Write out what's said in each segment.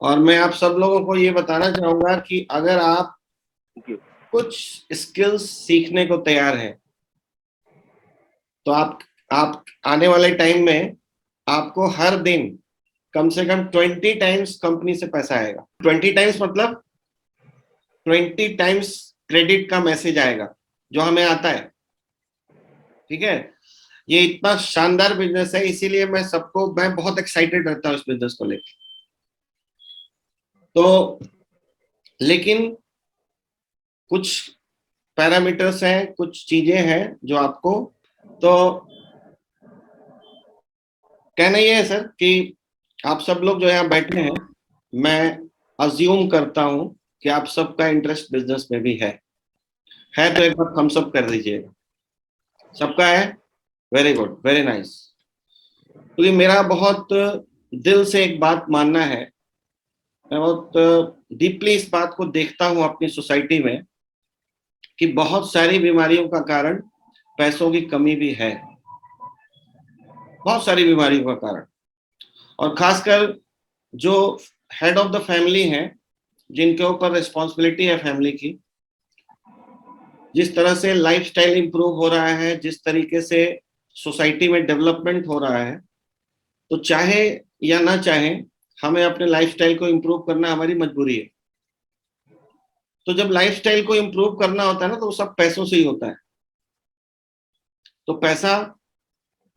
और मैं आप सब लोगों को ये बताना चाहूंगा कि अगर आप कुछ स्किल्स सीखने को तैयार हैं तो आप आने वाले टाइम में आपको हर दिन कम से कम 20 टाइम्स कंपनी से पैसा आएगा। 20 टाइम्स मतलब 20 टाइम्स क्रेडिट का मैसेज आएगा जो हमें आता है। ठीक है, ये इतना शानदार बिजनेस है, इसीलिए मैं बहुत एक्साइटेड रहता हूँ इस बिजनेस को लेकर। तो लेकिन कुछ पैरामीटर्स हैं, कुछ चीजें हैं जो आपको, तो कहना ये है सर कि आप सब लोग जो यहाँ बैठे हैं, मैं अज्यूम करता हूं कि आप सबका इंटरेस्ट बिजनेस में भी है तो एक बार थम्स अप कर दीजिएगा। सबका है? Very good, very nice. क्योंकि मेरा बहुत दिल से एक बात मानना है, मैं बहुत डीपली इस बात को देखता हूं अपनी सोसाइटी में कि बहुत सारी बीमारियों का कारण पैसों की कमी भी है। बहुत सारी बीमारियों का कारण, और खासकर जो हेड ऑफ द फैमिली हैं, जिनके ऊपर रिस्पॉन्सिबिलिटी है फैमिली की, जिस तरह से लाइफस्टाइल इंप्रूव हो रहा है, जिस तरीके से सोसाइटी में डेवलपमेंट हो रहा है, तो चाहे या ना चाहे हमें अपने लाइफस्टाइल को इंप्रूव करना हमारी मजबूरी है। तो जब लाइफस्टाइल को इंप्रूव करना होता है ना, तो वो सब पैसों से ही होता है। तो पैसा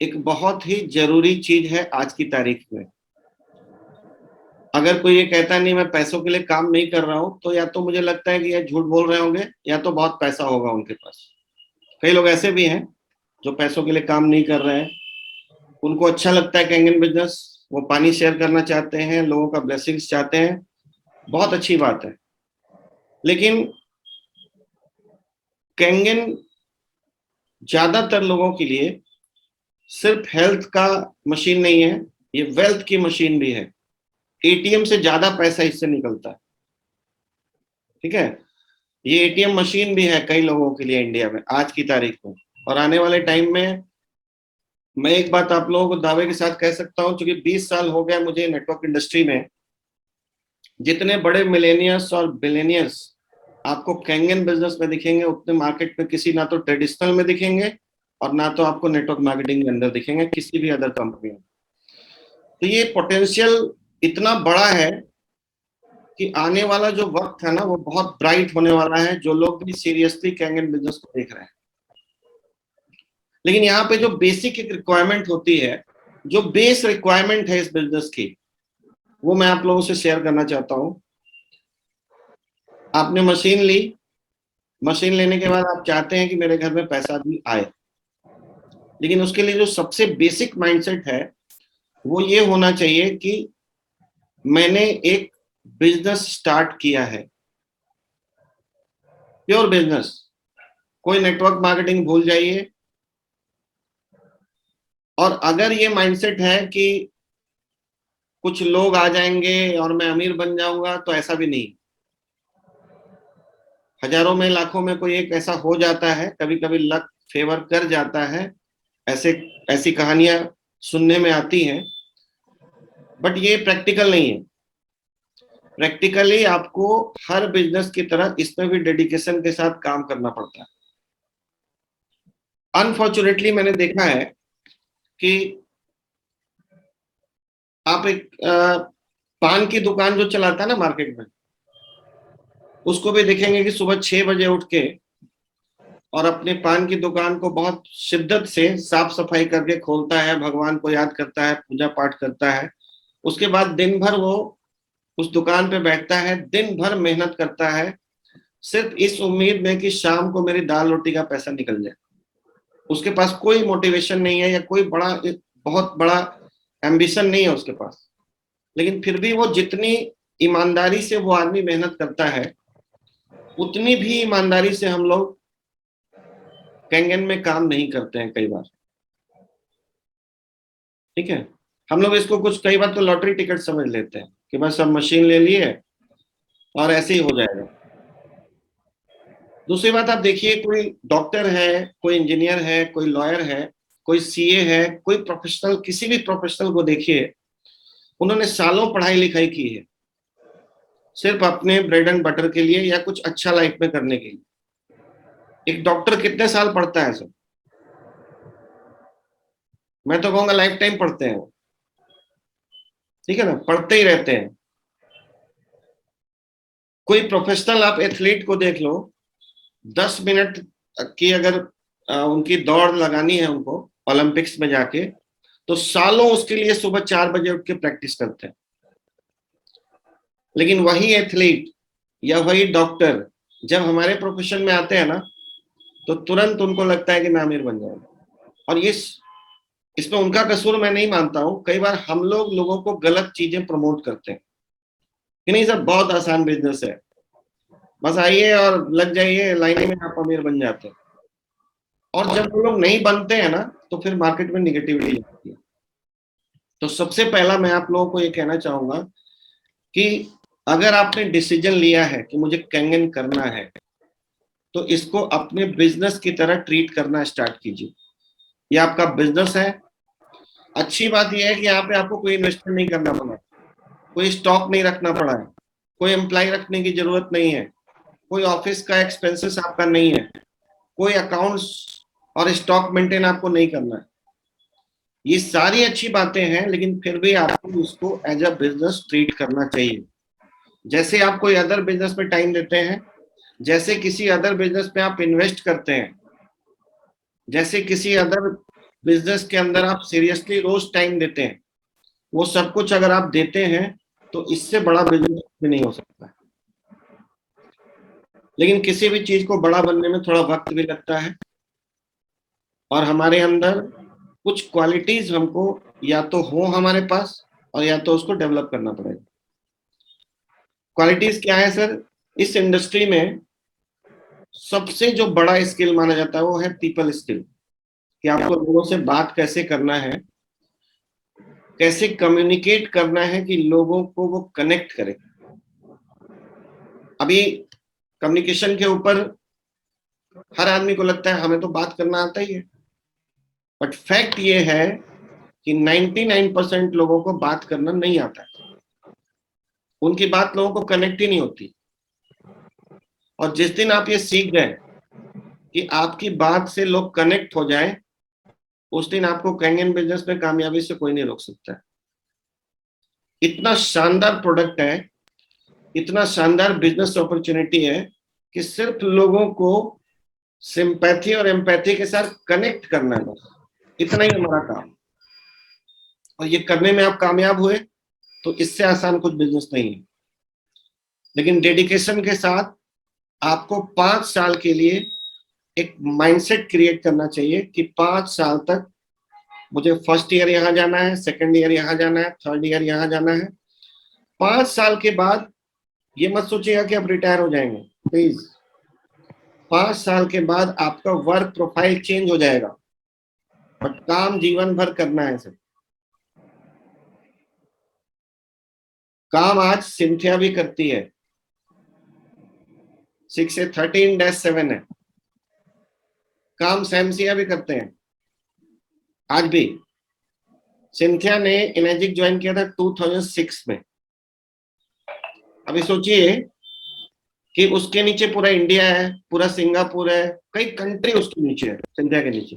एक बहुत ही जरूरी चीज है आज की तारीख में। अगर कोई ये कहता नहीं मैं पैसों के लिए काम नहीं कर रहा हूं, तो या तो मुझे लगता है कि ये झूठ बोल रहे होंगे, या तो बहुत पैसा होगा उनके पास। कई लोग ऐसे भी हैं जो पैसों के लिए काम नहीं कर रहे हैं, उनको अच्छा लगता है कैंगन बिजनेस, वो पानी शेयर करना चाहते हैं, लोगों का ब्लेसिंग्स चाहते हैं, बहुत अच्छी बात है। लेकिन कैंगन ज्यादातर लोगों के लिए सिर्फ हेल्थ का मशीन नहीं है, ये वेल्थ की मशीन भी है। एटीएम से ज्यादा पैसा इससे निकलता है। ठीक है, ये एटीएम मशीन भी है कई लोगों के लिए इंडिया में आज की तारीख में। और आने वाले टाइम में मैं एक बात आप लोगों को दावे के साथ कह सकता हूं, क्योंकि 20 साल हो गया मुझे नेटवर्क इंडस्ट्री में, जितने बड़े मिलेनियर्स और बिलेनियर्स आपको कैंगन बिजनेस में दिखेंगे, उतने मार्केट में किसी ना तो ट्रेडिशनल में दिखेंगे और ना तो आपको नेटवर्क मार्केटिंग के अंदर दिखेंगे किसी भी अदर कंपनी में। तो ये पोटेंशियल इतना बड़ा है कि आने वाला जो वक्त है ना, वो बहुत ब्राइट होने वाला है, जो लोग भी सीरियसली कैंगन बिजनेस को देख रहे हैं। लेकिन यहाँ पे जो बेसिक एक रिक्वायरमेंट होती है, जो बेस रिक्वायरमेंट है इस बिजनेस की, वो मैं आप लोगों से शेयर करना चाहता हूँ। आपने मशीन ली, मशीन लेने के बाद आप चाहते हैं कि मेरे घर में पैसा भी आए, लेकिन उसके लिए जो सबसे बेसिक माइंडसेट है वो ये होना चाहिए कि मैंने एक बिजनेस स्टार्ट किया है, प्योर बिजनेस। कोई नेटवर्क मार्केटिंग भूल जाइए। और अगर ये माइंडसेट है कि कुछ लोग आ जाएंगे और मैं अमीर बन जाऊंगा, तो ऐसा भी नहीं। हजारों में लाखों में कोई एक ऐसा हो जाता है, कभी कभी लक फेवर कर जाता है, ऐसे ऐसी कहानियां सुनने में आती हैं, बट ये प्रैक्टिकल नहीं है। प्रैक्टिकली आपको हर बिजनेस की तरह इसमें भी डेडिकेशन के साथ काम करना पड़ता है। अनफॉर्चुनेटली मैंने देखा है कि आप एक पान की दुकान जो चलाता है ना मार्केट में, उसको भी देखेंगे कि सुबह 6 बजे उठ के और अपने पान की दुकान को बहुत शिद्दत से साफ सफाई करके खोलता है, भगवान को याद करता है, पूजा पाठ करता है। उसके बाद दिन भर वो उस दुकान पे बैठता है, दिन भर मेहनत करता है, सिर्फ इस उम्मीद में कि शाम को मेरी दाल रोटी का पैसा निकल जाए। उसके पास कोई मोटिवेशन नहीं है, या कोई बहुत बड़ा एम्बिशन नहीं है उसके पास। लेकिन फिर भी वो जितनी ईमानदारी से वो आदमी मेहनत करता है, उतनी भी ईमानदारी से हम लोग कैंगन में काम नहीं करते हैं कई बार। ठीक है, हम लोग इसको कुछ कई बार तो लॉटरी टिकट समझ लेते हैं कि बस अब मशीन ले लिए और ऐसे ही हो जाएगा। दूसरी बात आप देखिए, कोई डॉक्टर है, कोई इंजीनियर है, कोई लॉयर है, कोई सीए है, कोई प्रोफेशनल, किसी भी प्रोफेशनल को देखिए, उन्होंने सालों पढ़ाई लिखाई की है, सिर्फ अपने ब्रेड एंड बटर के लिए या कुछ अच्छा लाइफ में करने के लिए। एक डॉक्टर कितने साल पढ़ता है सर? मैं तो कहूंगा लाइफ टाइम पढ़ते हैं वो, ठीक है ना, पढ़ते ही रहते हैं। कोई प्रोफेशनल आप एथलीट को देख लो, 10 मिनट की अगर उनकी दौड़ लगानी है उनको ओलंपिक्स में जाके, तो सालों उसके लिए सुबह 4 बजे उठ के प्रैक्टिस करते हैं। लेकिन वही एथलीट या वही डॉक्टर जब हमारे प्रोफेशन में आते हैं ना, तो तुरंत उनको लगता है कि मैं अमीर बन जाऊंगा। और ये इसमें उनका कसूर मैं नहीं मानता हूं। कई बार हम लोग लोगों को गलत चीजें प्रमोट करते हैं कि नहीं सर बहुत आसान बिजनेस है, बस आइए और लग जाइए लाइने में, आप अमीर बन जाते हैं। और जब वो लोग नहीं बनते हैं ना, तो फिर मार्केट में निगेटिविटी आती है। तो सबसे पहला मैं आप लोगों को ये कहना चाहूंगा कि अगर आपने डिसीजन लिया है कि मुझे कैंगन करना है, तो इसको अपने बिजनेस की तरह ट्रीट करना स्टार्ट कीजिए। ये आपका बिजनेस है। अच्छी बात यह है कि यहाँ पे आपको कोई इन्वेस्टमेंट नहीं करना पड़ा, कोई स्टॉक नहीं रखना पड़ा है, कोई एम्प्लॉय रखने की जरूरत नहीं है, कोई ऑफिस का एक्सपेंसेस आपका नहीं है, कोई अकाउंट्स और स्टॉक मेंटेन आपको नहीं करना है। ये सारी अच्छी बातें हैं, लेकिन फिर भी आपको इसको एज अ बिजनेस ट्रीट करना चाहिए। जैसे आप कोई अदर बिजनेस में टाइम देते हैं, जैसे किसी अदर बिजनेस में आप इन्वेस्ट करते हैं, जैसे किसी अदर बिजनेस के अंदर आप सीरियसली रोज टाइम देते हैं, वो सब कुछ अगर आप देते हैं तो इससे बड़ा बिजनेस भी नहीं हो सकता। लेकिन किसी भी चीज को बड़ा बनने में थोड़ा वक्त भी लगता है, और हमारे अंदर कुछ क्वालिटीज हमको या तो हो हमारे पास, और या तो उसको डेवलप करना पड़ेगा। क्वालिटीज क्या है सर? इस इंडस्ट्री में सबसे जो बड़ा स्किल माना जाता है वो है पीपल स्किल, कि आपको लोगों से बात कैसे करना है, कैसे कम्युनिकेट करना है कि लोगों को वो कनेक्ट करे। अभी कम्युनिकेशन के ऊपर हर आदमी को लगता है हमें तो बात करना आता ही है, बट फैक्ट ये है कि 99% लोगों को बात करना नहीं आता है। उनकी बात लोगों को कनेक्ट ही नहीं होती। और जिस दिन आप ये सीख गए कि आपकी बात से लोग कनेक्ट हो जाएं, उस दिन आपको कैंगन बिजनेस में कामयाबी से कोई नहीं रोक सकता। इतना शानदार प्रोडक्ट है, इतना शानदार बिजनेस अपॉर्चुनिटी है कि सिर्फ लोगों को सिंपैथी और एम्पैथी के साथ कनेक्ट करना है, बस इतना ही हमारा काम। और ये करने में आप कामयाब हुए तो इससे आसान कुछ बिजनेस नहीं है। लेकिन डेडिकेशन के साथ आपको 5 साल के लिए एक माइंडसेट क्रिएट करना चाहिए कि 5 साल तक मुझे फर्स्ट ईयर यहाँ जाना है, सेकंड ईयर यहाँ जाना है, थर्ड ईयर यहाँ जाना है। 5 साल के बाद ये मत सोचिएगा कि आप रिटायर हो जाएंगे, प्लीज। 5 साल के बाद आपका वर्क प्रोफाइल चेंज हो जाएगा, बट काम जीवन भर करना है सर। काम आज सिंथिया भी करती है, 6 से 13-7 है। काम सैमसिया भी करते हैं आज भी। सिंथिया ने इमेजिक ज्वाइन किया था 2006 में। अभी सोचिए कि उसके नीचे पूरा इंडिया है, पूरा सिंगापुर है, कई कंट्री उसके नीचे है, सिंथिया के नीचे।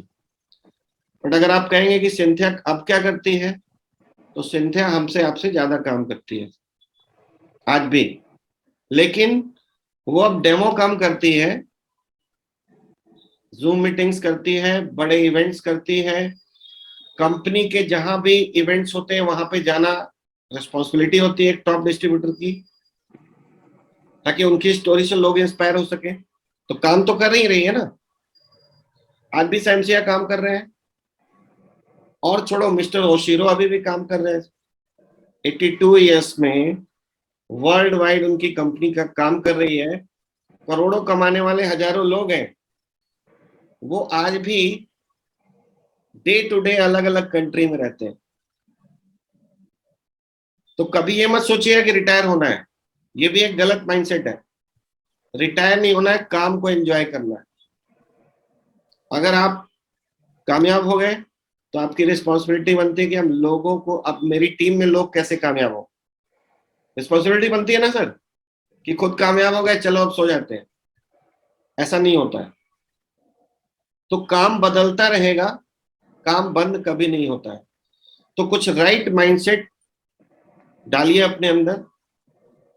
बट अगर आप कहेंगे कि सिंथिया अब क्या करती है, तो सिंथिया हमसे आपसे ज्यादा काम करती है आज भी। लेकिन वो अब डेमो काम करती है, जूम मीटिंग्स करती है, बड़े इवेंट्स करती है। कंपनी के जहां भी इवेंट्स होते हैं वहां पे जाना रिस्पॉन्सिबिलिटी होती है एक टॉप डिस्ट्रीब्यूटर की, ताकि उनकी स्टोरी से लोग इंस्पायर हो सके। तो काम तो कर ही रही है ना, आज भी सैमसिया काम कर रहे हैं। और छोड़ो, मिस्टर ओशिरो अभी भी काम कर रहे हैं। 82 ईयर्स में वर्ल्ड वाइड उनकी कंपनी का काम कर रही है। करोड़ों कमाने वाले हजारों लोग हैं, वो आज भी डे टू डे अलग अलग कंट्री में रहते हैं। तो कभी ये मत सोचिए कि रिटायर होना है, ये भी एक गलत माइंडसेट है। रिटायर नहीं होना है, काम को एंजॉय करना है। अगर आप कामयाब हो गए तो आपकी रिस्पॉन्सिबिलिटी बनती है कि हम लोगों को, अब मेरी टीम में लोग कैसे कामयाब हो, रिस्पॉन्सिबिलिटी बनती है ना सर। कि खुद कामयाब हो गए चलो अब सो जाते हैं, ऐसा नहीं होता है। तो काम बदलता रहेगा, काम बंद कभी नहीं होता है। तो कुछ राइट माइंडसेट डालिए अपने अंदर,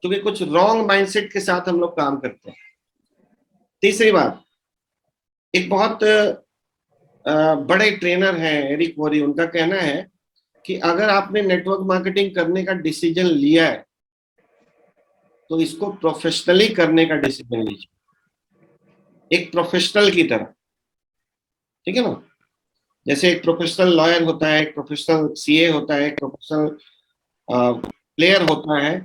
क्योंकि कुछ रॉन्ग माइंडसेट के साथ हम लोग काम करते हैं। तीसरी बात, एक बहुत बड़े ट्रेनर हैं एरिक वोरी, उनका कहना है कि अगर आपने नेटवर्क मार्केटिंग करने का डिसीजन लिया है तो इसको प्रोफेशनली करने का डिसीजन लीजिए, एक प्रोफेशनल की तरह, ठीक है ना। जैसे एक प्रोफेशनल लॉयर होता है, एक प्रोफेशनल सीए होता है, एक प्रोफेशनल प्लेयर होता है,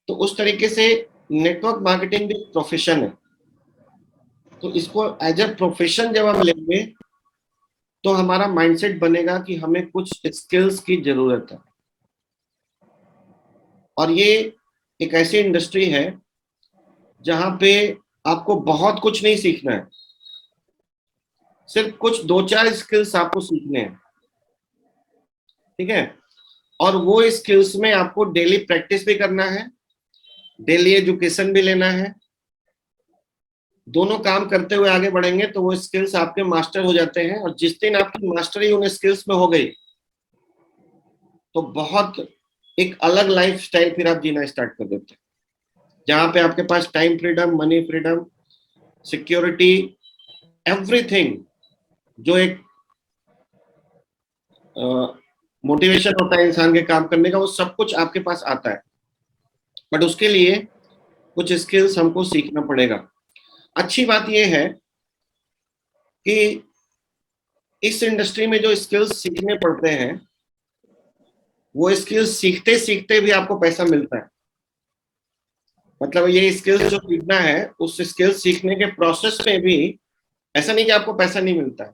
तो उस तरीके से नेटवर्क मार्केटिंग भी प्रोफेशन है। तो इसको एज ए प्रोफेशन जब हम लेंगे तो हमारा माइंडसेट बनेगा कि हमें कुछ स्किल्स की जरूरत है। और ये एक ऐसी इंडस्ट्री है जहां पे आपको बहुत कुछ नहीं सीखना है, सिर्फ कुछ 2-4 स्किल्स आपको सीखने हैं, ठीक है। और वो स्किल्स में आपको डेली प्रैक्टिस भी करना है, डेली एजुकेशन भी लेना है। दोनों काम करते हुए आगे बढ़ेंगे तो वो स्किल्स आपके मास्टर हो जाते हैं, और जिस दिन आपकी मास्टरी उन स्किल्स में हो गई तो बहुत एक अलग लाइफ स्टाइल फिर आप जीना स्टार्ट कर देते हैं, जहां पे आपके पास time freedom, money freedom, security, everything, जो एक मोटिवेशन होता है इंसान के काम करने का, वो सब कुछ आपके पास आता है। बट उसके लिए कुछ स्किल्स हमको सीखना पड़ेगा। अच्छी बात यह है कि इस इंडस्ट्री में जो स्किल्स सीखने पड़ते हैं वो स्किल्स सीखते सीखते भी आपको पैसा मिलता है। मतलब ये स्किल्स जो सीखना है, उस स्किल्स सीखने के प्रोसेस में भी ऐसा नहीं कि आपको पैसा नहीं मिलता है।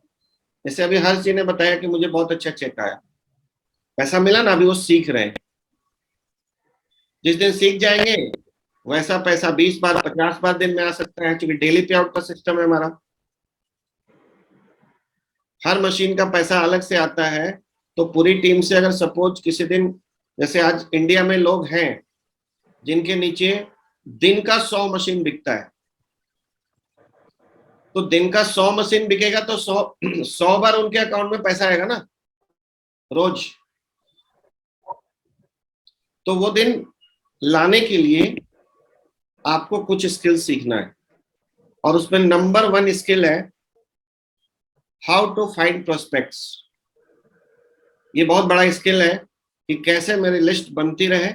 जैसे अभी हर्ष जी ने बताया कि मुझे बहुत अच्छा चेक आया, पैसा मिला ना, अभी वो सीख रहे हैं। जिस दिन सीख जाएंगे वैसा पैसा 20 बार 50 बार दिन में आ सकता है, क्योंकि डेली पे आउट का सिस्टम है हमारा। हर मशीन का पैसा अलग से आता है। तो पूरी टीम से अगर सपोज किसी दिन, जैसे आज इंडिया में लोग हैं जिनके नीचे दिन का 100 मशीन बिकता है, तो दिन का 100 मशीन बिकेगा तो 100 बार उनके अकाउंट में पैसा आएगा ना, रोज। तो वो दिन लाने के लिए आपको कुछ स्किल सीखना है, और उसमें नंबर 1 स्किल है हाउ टू फाइंड प्रोस्पेक्ट्स। ये बहुत बड़ा स्किल है कि कैसे मेरी लिस्ट बनती रहे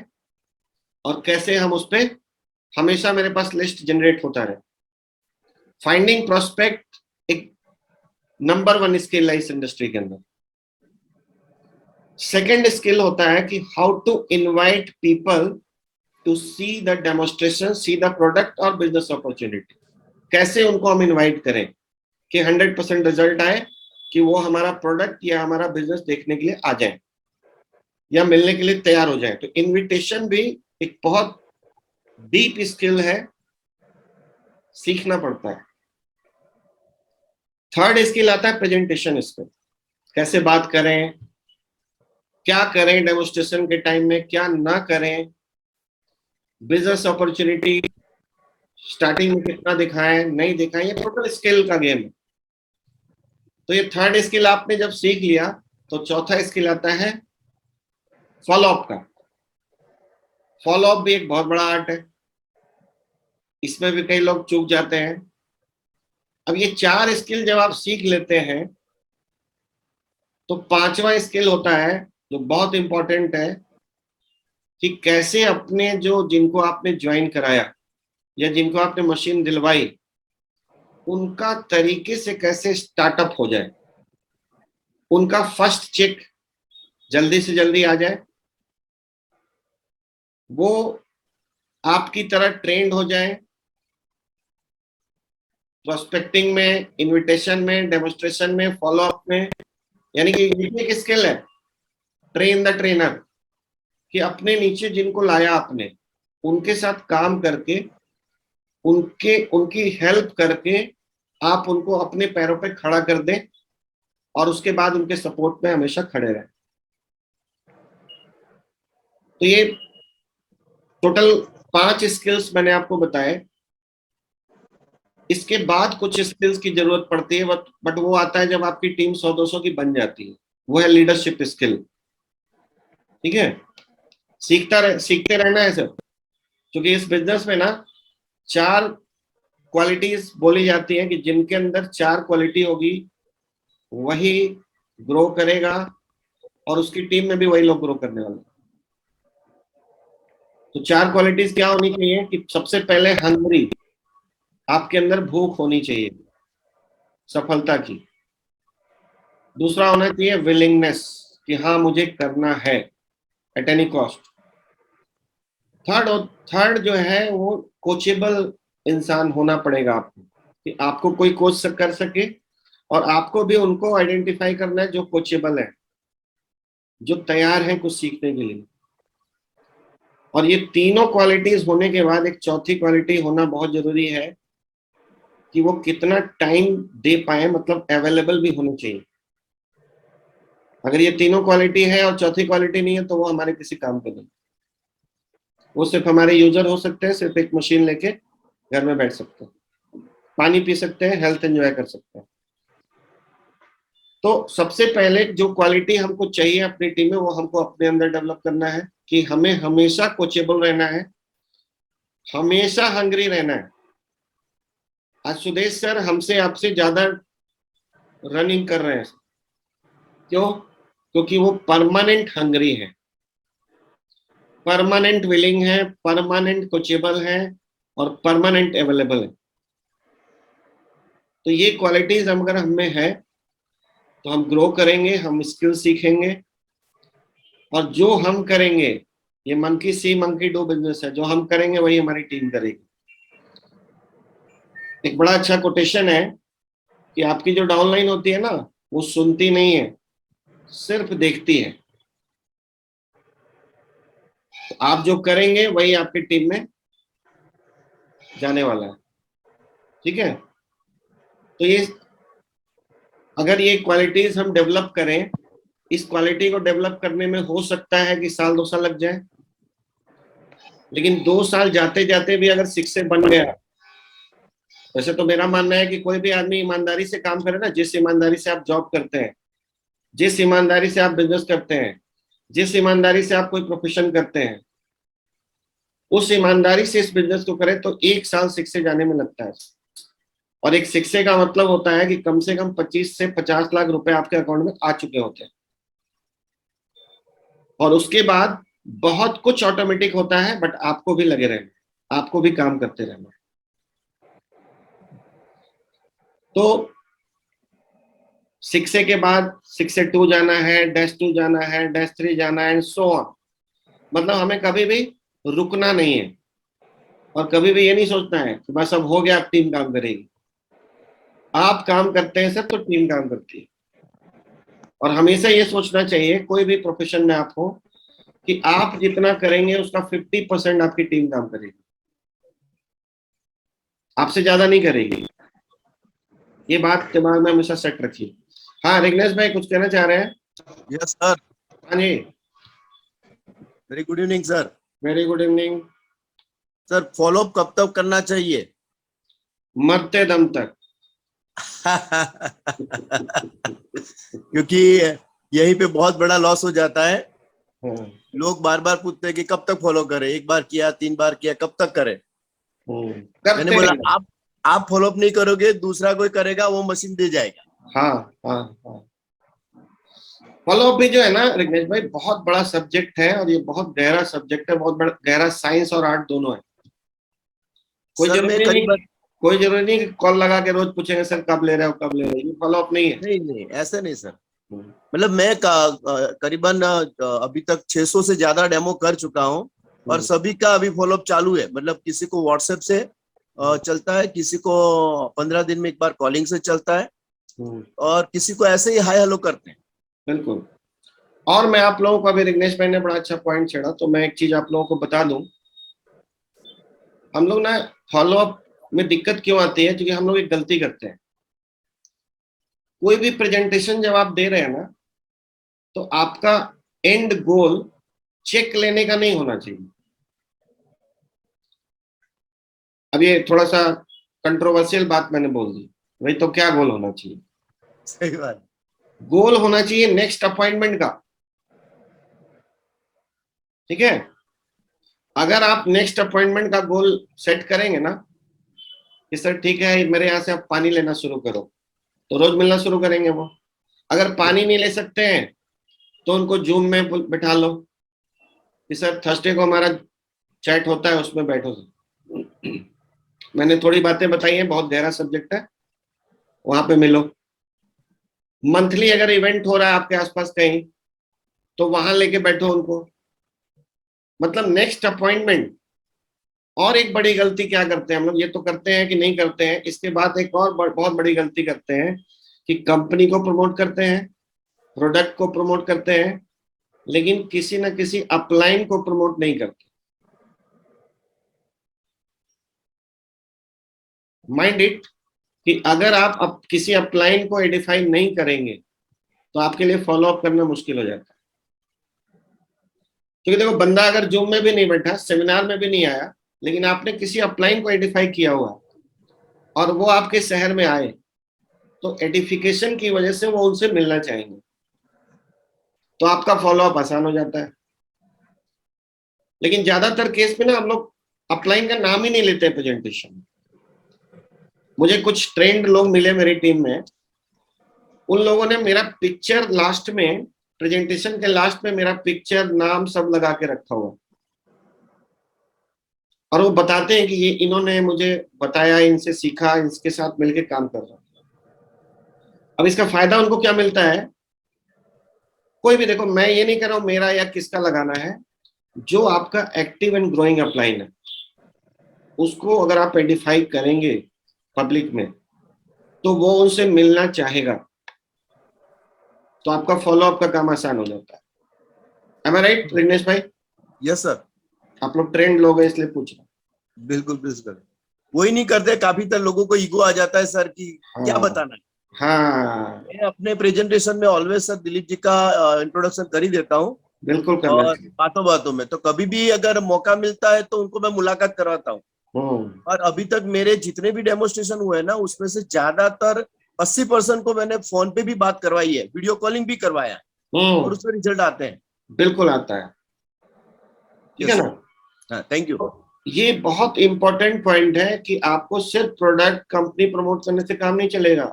और कैसे हम उस पर हमेशा मेरे पास लिस्ट जनरेट होता रहे। फाइंडिंग प्रोस्पेक्ट एक नंबर 1 स्किल है इस इंडस्ट्री के अंदर। सेकेंड स्किल होता है कि how to invite people to see the demonstration, see the product और बिजनेस अपॉर्चुनिटी। कैसे उनको हम इनवाइट करें कि 100% रिजल्ट आए, कि वो हमारा प्रोडक्ट या हमारा बिजनेस देखने के लिए आ जाए या मिलने के लिए तैयार हो जाए। तो इनविटेशन भी एक बहुत डीप स्किल है, सीखना पड़ता है। थर्ड स्किल आता है प्रेजेंटेशन स्किल। कैसे बात करें, क्या करें डेमोस्ट्रेशन के टाइम में, क्या ना करें, बिजनेस अपॉर्चुनिटी स्टार्टिंग में कितना दिखाएं नहीं दिखाएं, ये टोटल स्किल का गेम है। तो ये थर्ड स्किल आपने जब सीख लिया तो चौथा स्किल आता है फॉलो अप का। फॉलो अप भी एक बहुत बड़ा आर्ट है, इसमें भी कई लोग चूक जाते हैं। अब ये 4 स्किल जब आप सीख लेते हैं तो पांचवा स्किल होता है जो बहुत इंपॉर्टेंट है, कि कैसे अपने जो जिनको आपने ज्वाइन कराया या जिनको आपने मशीन दिलवाई उनका तरीके से कैसे स्टार्टअप हो जाए, उनका फर्स्ट चेक जल्दी से जल्दी आ जाए, वो आपकी तरह ट्रेंड हो जाए प्रोस्पेक्टिंग में, इनविटेशन में, डेमोस्ट्रेशन में, फॉलो अप में। यानी कि ये एक स्किल है, ट्रेन द ट्रेनर, कि अपने नीचे जिनको लाया आपने उनके साथ काम करके उनकी हेल्प करके आप उनको अपने पैरों पे खड़ा कर दें, और उसके बाद उनके सपोर्ट में हमेशा खड़े रहें। तो ये टोटल 5 स्किल्स मैंने आपको बताए। इसके बाद कुछ स्किल्स की जरूरत पड़ती है, बट वो आता है जब आपकी टीम 100-200 की बन जाती है। वो है लीडरशिप स्किल। ठीक है, सीखते रहना है सर, क्योंकि इस बिजनेस में ना 4 क्वालिटीज बोली जाती हैं कि जिनके अंदर 4 क्वालिटी होगी वही ग्रो करेगा, और उसकी टीम में भी वही लोग ग्रो करने वाले। तो 4 क्वालिटीज क्या होनी चाहिए कि सबसे पहले हंग्री, आपके अंदर भूख होनी चाहिए सफलता की। दूसरा होना चाहिए विलिंगनेस, कि हाँ मुझे करना है एट एनी कॉस्ट। थर्ड जो है वो कोचेबल इंसान होना पड़ेगा आपको, कि आपको कोई कोच कर सके, और आपको भी उनको आइडेंटिफाई करना है जो कोचेबल है, जो तैयार है कुछ सीखने के लिए। और ये तीनों क्वालिटीज होने के बाद एक चौथी क्वालिटी होना बहुत जरूरी है, कि वो कितना टाइम दे पाए, मतलब अवेलेबल भी होनी चाहिए। अगर ये तीनों क्वालिटी है और चौथी क्वालिटी नहीं है तो वो हमारे किसी काम के नहीं। वो सिर्फ हमारे यूजर हो सकते हैं, सिर्फ एक मशीन लेके घर में बैठ सकते हैं, पानी पी सकते हैं, हेल्थ एंजॉय कर सकते हैं। तो सबसे पहले जो क्वालिटी हमको चाहिए अपनी टीम में, वो हमको अपने अंदर डेवलप करना है, कि हमें हमेशा कोचेबल रहना है, हमेशा हंग्री रहना है। आज सुदेश सर हमसे आपसे ज्यादा रनिंग कर रहे हैं। क्यों? क्योंकि वो परमानेंट हंग्री है, परमानेंट विलिंग है, परमानेंट कोचेबल है, और परमानेंट अवेलेबल है। तो ये क्वालिटीज अगर हमें है तो हम ग्रो करेंगे, हम स्किल सीखेंगे, और जो हम करेंगे, ये monkey C monkey do business है, जो हम करेंगे वही हमारी टीम करेगी। एक बड़ा अच्छा कोटेशन है कि आपकी जो डाउनलाइन होती है ना, वो सुनती नहीं है, सिर्फ देखती है। तो आप जो करेंगे वही आपकी टीम में जाने वाला है। ठीक है, तो ये अगर ये क्वालिटीज हम डेवलप करें, इस क्वालिटी को डेवलप करने में हो सकता है कि 1-2 साल लग जाए, लेकिन 2 साल जाते जाते भी अगर 6 से बन गया। वैसे तो मेरा मानना है कि कोई भी आदमी ईमानदारी से काम करे ना, जिस ईमानदारी से आप जॉब करते हैं, जिस ईमानदारी से आप बिजनेस करते हैं, जिस ईमानदारी से आप कोई प्रोफेशन करते हैं, उस ईमानदारी से इस बिजनेस को करें तो 1 साल शिक्षे जाने में लगता है। और एक शिक्षे का मतलब होता है कि कम से कम 25 से 50 लाख रुपए आपके अकाउंट में आ चुके होते हैं, और उसके बाद बहुत कुछ ऑटोमेटिक होता है, बट आपको भी लगे रहना, आपको भी काम करते रहना। तो 6 के बाद 6 से 2 जाना है, -2 जाना है, -3 जाना है, सो ऑन। मतलब हमें कभी भी रुकना नहीं है, और कभी भी ये नहीं सोचना है कि बस अब हो गया, अब टीम काम करेगी। आप काम करते हैं सर तो टीम काम करती है। और हमेशा ये सोचना चाहिए, कोई भी प्रोफेशन में आप हो, कि आप जितना करेंगे उसका 50% आपकी टीम काम करेगी, आपसे ज्यादा नहीं करेगी। ये बात दिमाग में हमेशा सेट रखिए। हाँ रिग्नेश भाई कुछ कहना चाह रहे हैं? Yes sir. हाँ जी, very good evening sir. Very good evening. Sir follow up कब तक करना चाहिए? मरते दम तक। क्योंकि यहीं पे बहुत बड़ा लॉस हो जाता है। हाँ, लोग बार बार पूछते हैं कि कब तक फॉलो करें, 1 बार किया, 3 बार किया, कब तक करें? मैंने करते बोला रहना। आप फॉलोअप नहीं करोगे, दूसरा कोई करेगा, वो मशीन दे जाएगा। हाँ हाँ हाँ, फॉलोअप भी जो है ना रिग्नेश भाई, बहुत बड़ा सब्जेक्ट है, और ये बहुत गहरा सब्जेक्ट है, बहुत बड़ा गहरा, साइंस और आर्ट दोनों है। कोई सर मैं जरूरी नहीं, करीबन कोई जरूरी नहीं कि कॉल लगा के रोज पूछेंगे सर कब ले रहे हो, कब ले रहे हो। ये फॉलोअप नहीं है। नहीं नहीं ऐसा नहीं सर। मतलब मैं करीबन अभी तक 600 से ज्यादा डेमो कर चुका हूँ, और सभी का अभी फॉलोअप चालू है। मतलब किसी को व्हाट्सएप से चलता है, किसी को 15 दिन में एक बार कॉलिंग से चलता है, और किसी को ऐसे ही हाय हेलो करते हैं। बिल्कुल। और मैं आप लोगों को, अभी रिग्नेश भाई ने बड़ा अच्छा पॉइंट छेड़ा, तो मैं एक चीज आप लोगों को बता दूं। हम लोग ना फॉलोअप में दिक्कत क्यों आती है, क्योंकि हम लोग एक गलती करते हैं। कोई भी प्रेजेंटेशन जब आप दे रहे हैं ना, तो आपका एंड गोल चेक लेने का नहीं होना चाहिए। अब ये थोड़ा सा कंट्रोवर्शियल बात मैंने बोल दी भाई, तो क्या गोल होना चाहिए? सही बात। गोल होना चाहिए नेक्स्ट अपॉइंटमेंट का। ठीक है, अगर आप नेक्स्ट अपॉइंटमेंट का गोल सेट करेंगे ना कि सर ठीक है मेरे यहाँ से आप पानी लेना शुरू करो, तो रोज मिलना शुरू करेंगे वो। अगर पानी नहीं ले सकते हैं तो उनको जूम में बिठा लो कि सर थर्सडे को हमारा चैट होता है, उसमें बैठो। मैंने थोड़ी बातें बताई हैं, बहुत गहरा सब्जेक्ट है, वहां पे मिलो। मंथली अगर इवेंट हो रहा है आपके आसपास कहीं, तो वहां लेके बैठो उनको। मतलब नेक्स्ट अपॉइंटमेंट। और एक बड़ी गलती क्या करते हैं हम लोग, ये तो करते हैं कि नहीं करते हैं, इसके बाद एक और बहुत बड़ी गलती करते हैं कि कंपनी को प्रमोट करते हैं, प्रोडक्ट को प्रमोट करते हैं, लेकिन किसी ना किसी अपलाइन को प्रमोट नहीं करते। माइंड इट कि अगर आप किसी अपलाइन को एडिफाई नहीं करेंगे तो आपके लिए फॉलो अप करना मुश्किल हो जाता है। क्योंकि देखो, बंदा अगर जूम में भी नहीं बैठा, सेमिनार में भी नहीं आया, लेकिन आपने किसी अपलाइन को एडिफाई किया हुआ और वो आपके शहर में आए, तो एडिफिकेशन की वजह से वो उनसे मिलना चाहेंगे, तो आपका फॉलो अप आसान हो जाता है। लेकिन ज्यादातर केस में ना हम लोग अपलाइन का नाम ही नहीं लेते प्रेजेंटेशन। मुझे कुछ ट्रेंड लोग मिले मेरी टीम में, उन लोगों ने मेरा पिक्चर लास्ट में, प्रेजेंटेशन के लास्ट में मेरा पिक्चर नाम सब लगा के रखा हुआ, और वो बताते हैं कि ये इन्होंने मुझे बताया, इनसे सीखा, इसके साथ मिलके काम कर रहा हूं। अब इसका फायदा उनको क्या मिलता है? कोई भी, देखो मैं ये नहीं कर रहा हूं मेरा या किसका लगाना है, जो आपका एक्टिव एंड ग्रोइंग अपलाइन है उसको अगर आप आइडेंटिफाई करेंगे पब्लिक में, तो वो उनसे मिलना चाहेगा, तो आपका फॉलो अप का काम आसान हो जाता है। एम आई राइट रिग्नेश भाई? Yes sir. आप लोग ट्रेंड लोग हैं इसलिए पूछ रहे हैं। बिल्कुल बिल्कुल। वही नहीं करते, काफी तर लोगों को ईगो आ जाता है सर कि क्या हाँ बताना है। हाँ, मैं अपने प्रेजेंटेशन में ऑलवेज सर दिलीप जी का इंट्रोडक्शन कर ही देता हूँ। बिल्कुल करना और चाहिए। बातों बातों में तो कभी भी अगर मौका मिलता है तो उनको मैं मुलाकात करवाता हूँ। हम्म और अभी तक मेरे जितने भी डेमोन्स्ट्रेशन हुए हैं ना, उसमें से ज्यादातर 80% को मैंने फोन पे भी बात करवाई है, वीडियो कॉलिंग भी करवाया है, और हम्म, उसमें रिजल्ट आते हैं। बिल्कुल आता है। ठीक है यस ना? सर। हाँ, थैंक यू। तो ये बहुत इंपॉर्टेंट पॉइंट है कि आपको सिर्फ प्रोडक्ट कंपनी प्रमोट करने से काम नहीं चलेगा,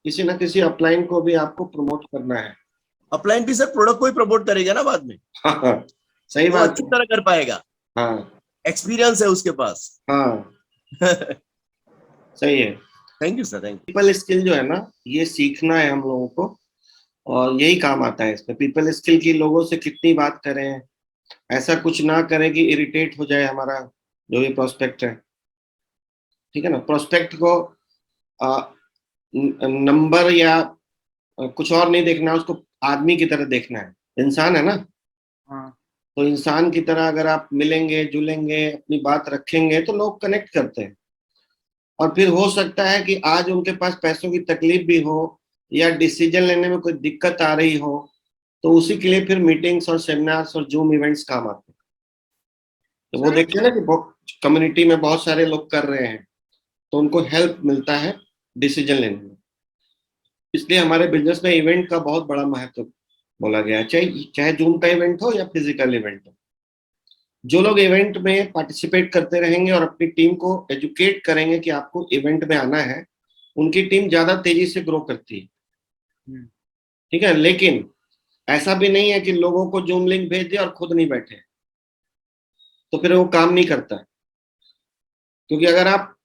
किसी ना किसी अपलाइन को भी आपको प्रमोट करना है। अपलाइन भी सर प्रोडक्ट को ही प्रमोट करेगा ना बाद में। हाँ हाँ, सही वो बात अच्छी है। तरह कर पाएगा, हाँ एक्सपीरियंस है उसके पास। हाँ, थैंक सही है। You sir, thank people skill जो है ना, ये सीखना है हम लोगों को, और यही काम आता है इसमें। पीपल स्किल की लोगों से कितनी बात करें, ऐसा कुछ ना करें कि इरिटेट हो जाए हमारा जो भी प्रोस्पेक्ट है। ठीक है ना? प्रोस्पेक्ट को नंबर या कुछ और नहीं देखना है, उसको आदमी की तरह देखना है, इंसान है ना। हाँ। तो इंसान की तरह अगर आप मिलेंगे जुलेंगे, अपनी बात रखेंगे, तो लोग कनेक्ट करते हैं। और फिर हो सकता है कि आज उनके पास पैसों की तकलीफ भी हो, या डिसीजन लेने में कोई दिक्कत आ रही हो, तो उसी के लिए फिर मीटिंग्स और सेमिनार्स और जूम इवेंट्स काम आते हैं। तो वो सर देखते हैं ना कि कम्युनिटी में बहुत सारे लोग कर रहे हैं, तो उनको हेल्प मिलता है डिसीजन लेने में। इसलिए हमारे बिजनेस में इवेंट का बहुत बड़ा महत्व बोला गया है, चाहे चाहे जूम का इवेंट हो या फिजिकल इवेंट हो। जो लोग इवेंट में पार्टिसिपेट करते रहेंगे और अपनी टीम को एजुकेट करेंगे कि आपको इवेंट में आना है, उनकी टीम ज्यादा तेजी से ग्रो करती है। ठीक है, लेकिन ऐसा भी नहीं है कि लोगों को जूम लिंक भेज दिया और खुद नहीं बैठे, तो फिर वो काम नहीं करता है। क्योंकि अगर आप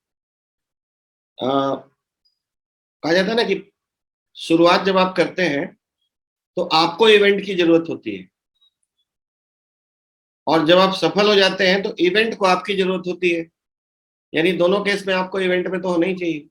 कहा जाता है ना कि शुरुआत जब आप करते हैं तो आपको इवेंट की जरूरत होती है, और जब आप सफल हो जाते हैं तो इवेंट को आपकी जरूरत होती है। यानी दोनों केस में आपको इवेंट में तो होना ही चाहिए।